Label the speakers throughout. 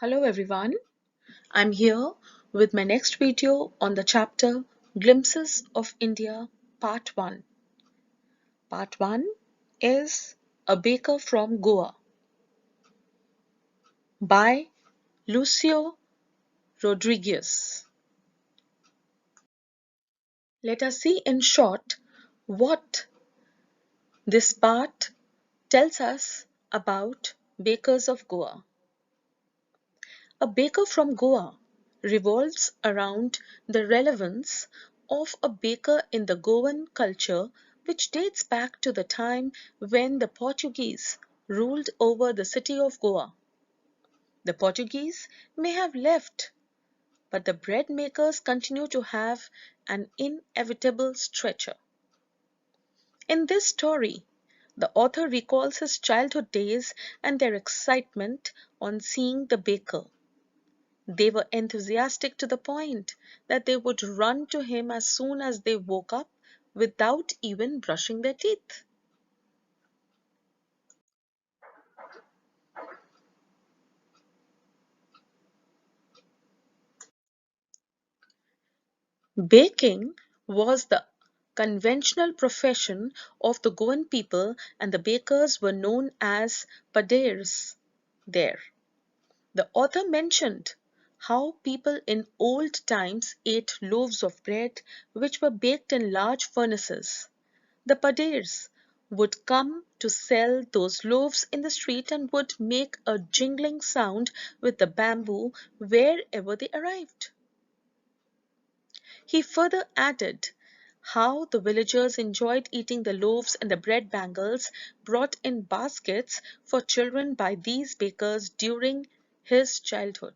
Speaker 1: Hello everyone, I'm here with my next video on the chapter Glimpses of India Part 1. Part 1 is A Baker from Goa by Lucio Rodrigues. Let us see in short what this part tells us about bakers of Goa. A baker from Goa revolves around the relevance of a baker in the Goan culture, which dates back to the time when the Portuguese ruled over the city of Goa. The Portuguese may have left, but the bread makers continue to have an inevitable stretcher. In this story, the author recalls his childhood days and their excitement on seeing the baker. They were enthusiastic to the point that they would run to him as soon as they woke up without even brushing their teeth. Baking was the conventional profession of the Goan people, and the bakers were known as paders there. The author mentioned how people in old times ate loaves of bread which were baked in large furnaces. The paders would come to sell those loaves in the street and would make a jingling sound with the bamboo wherever they arrived. He further added how the villagers enjoyed eating the loaves and the bread bangles brought in baskets for children by these bakers during his childhood.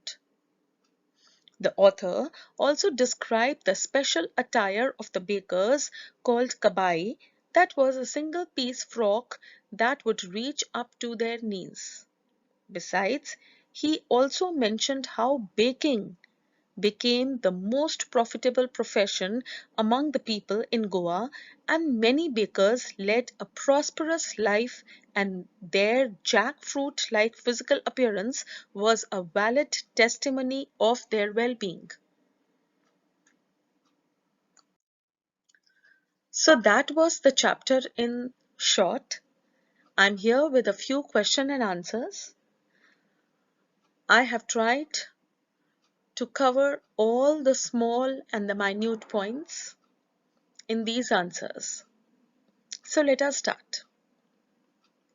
Speaker 1: The author also described the special attire of the bakers called Kabai, that was a single piece frock that would reach up to their knees. Besides, he also mentioned how baking became the most profitable profession among the people in Goa, and many bakers led a prosperous life, and their jackfruit-like physical appearance was a valid testimony of their well-being. So that was the chapter in short. I'm here with a few question and answers. I have tried to cover all the small and the minute points in these answers. So let us start.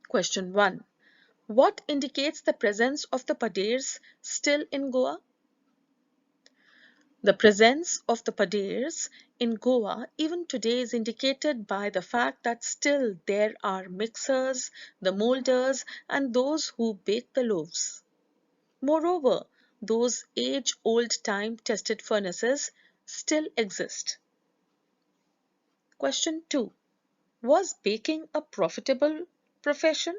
Speaker 1: Question 1. What indicates the presence of the paders still in Goa? The presence of the paders in Goa even today is indicated by the fact that still there are mixers, the moulders, and those who bake the loaves. Moreover, those age-old time-tested furnaces still exist. Question 2. Was baking a profitable profession?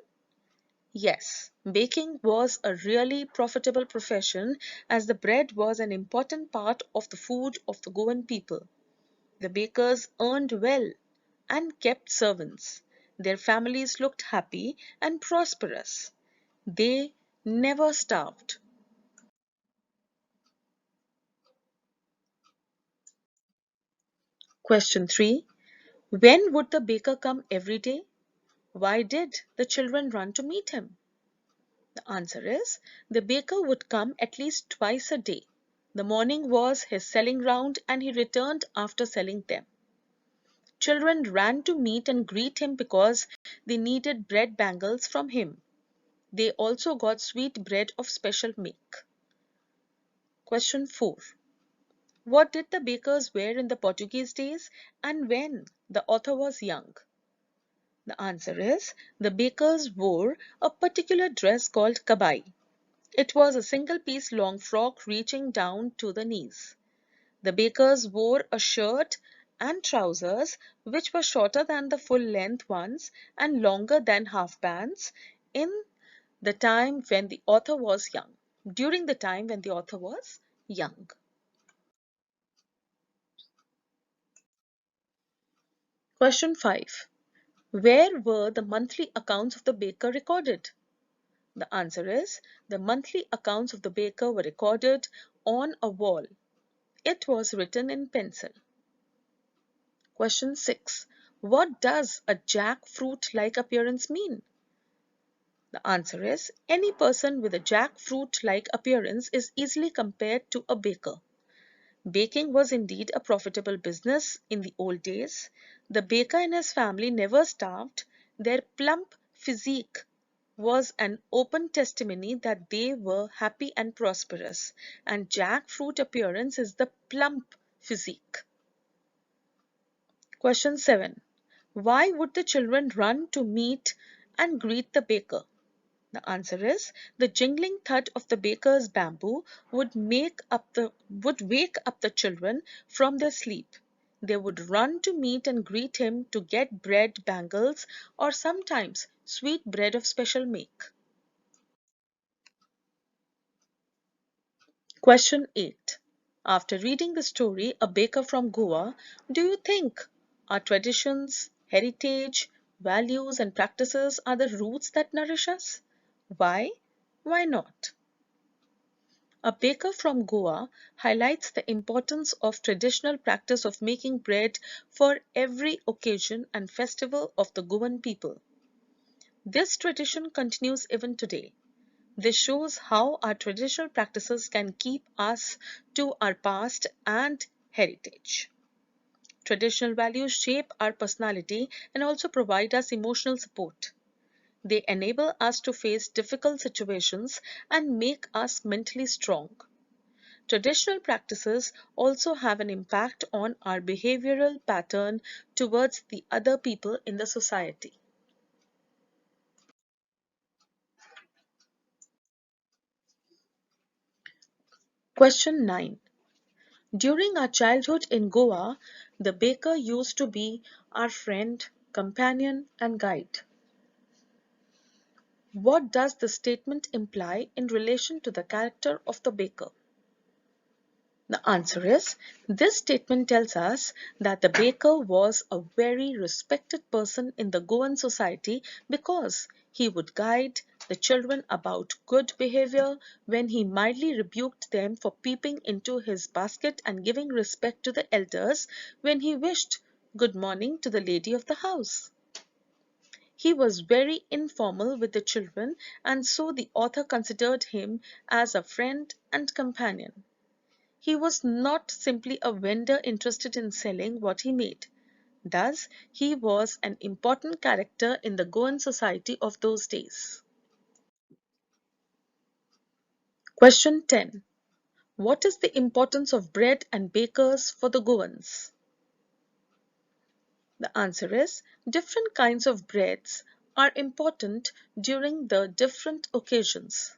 Speaker 1: Yes, baking was a really profitable profession, as the bread was an important part of the food of the Goan people. The bakers earned well and kept servants. Their families looked happy and prosperous. They never starved. Question 3. When would the baker come every day? Why did the children run to meet him? The answer is the baker would come at least twice a day. The morning was his selling round and he returned after selling them. Children ran to meet and greet him because they needed bread bangles from him. They also got sweet bread of special make. Question 4. What did the bakers wear in the Portuguese days and when the author was young? The answer is the bakers wore a particular dress called Kabai. It was a single-piece long frock reaching down to the knees. The bakers wore a shirt and trousers which were shorter than the full-length ones and longer than half-pants in the time when the author was young. During the time when the author was young. Question 5. Where were the monthly accounts of the baker recorded? The answer is the monthly accounts of the baker were recorded on a wall. It was written in pencil. Question 6. What does a jackfruit-like appearance mean? The answer is any person with a jackfruit-like appearance is easily compared to a baker. Baking was indeed a profitable business in the old days. The baker and his family never starved. Their plump physique was an open testimony that they were happy and prosperous, and jackfruit appearance is the plump physique. Question 7. Why would the children run to meet and greet the baker? The answer is the jingling thud of the baker's bamboo would wake up the children from their sleep. They would run to meet and greet him to get bread, bangles, or sometimes sweet bread of special make. Question 8. After reading the story A Baker from Goa, do you think our traditions, heritage, values and practices are the roots that nourish us? Why? Why not? A Baker from Goa highlights the importance of traditional practice of making bread for every occasion and festival of the Goan people. This tradition continues even today. This shows how our traditional practices can keep us to our past and heritage. Traditional values shape our personality and also provide us emotional support. They enable us to face difficult situations and make us mentally strong. Traditional practices also have an impact on our behavioral pattern towards the other people in the society. Question 9. During our childhood in Goa, the baker used to be our friend, companion, and guide. What does the statement imply in relation to the character of the baker? The answer is this statement tells us that the baker was a very respected person in the Goan society because he would guide the children about good behavior when he mildly rebuked them for peeping into his basket and giving respect to the elders when he wished good morning to the lady of the house. He was very informal with the children, and so the author considered him as a friend and companion. He was not simply a vendor interested in selling what he made. Thus, he was an important character in the Goan society of those days. Question 10. What is the importance of bread and bakers for the Goans? The answer is different kinds of breads are important during the different occasions.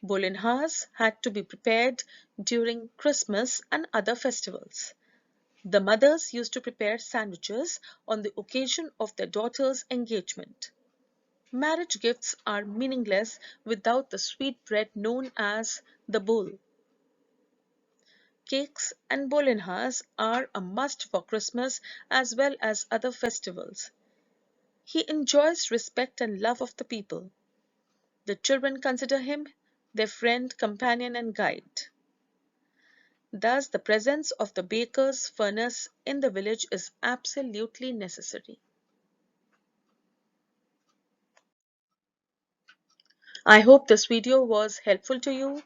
Speaker 1: Bolinhas had to be prepared during Christmas and other festivals. The mothers used to prepare sandwiches on the occasion of their daughter's engagement. Marriage gifts are meaningless without the sweet bread known as the bol. Cakes and bolinhas are a must for Christmas as well as other festivals. He enjoys respect and love of the people. The children consider him their friend, companion, and guide. Thus, the presence of the baker's furnace in the village is absolutely necessary. I hope this video was helpful to you.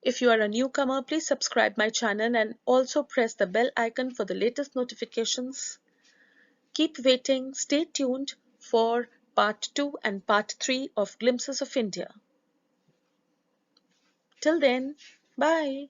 Speaker 1: If you are a newcomer, please subscribe my channel and also press the bell icon for the latest notifications. Keep waiting, stay tuned for part 2 and part 3 of Glimpses of India. Till then, bye.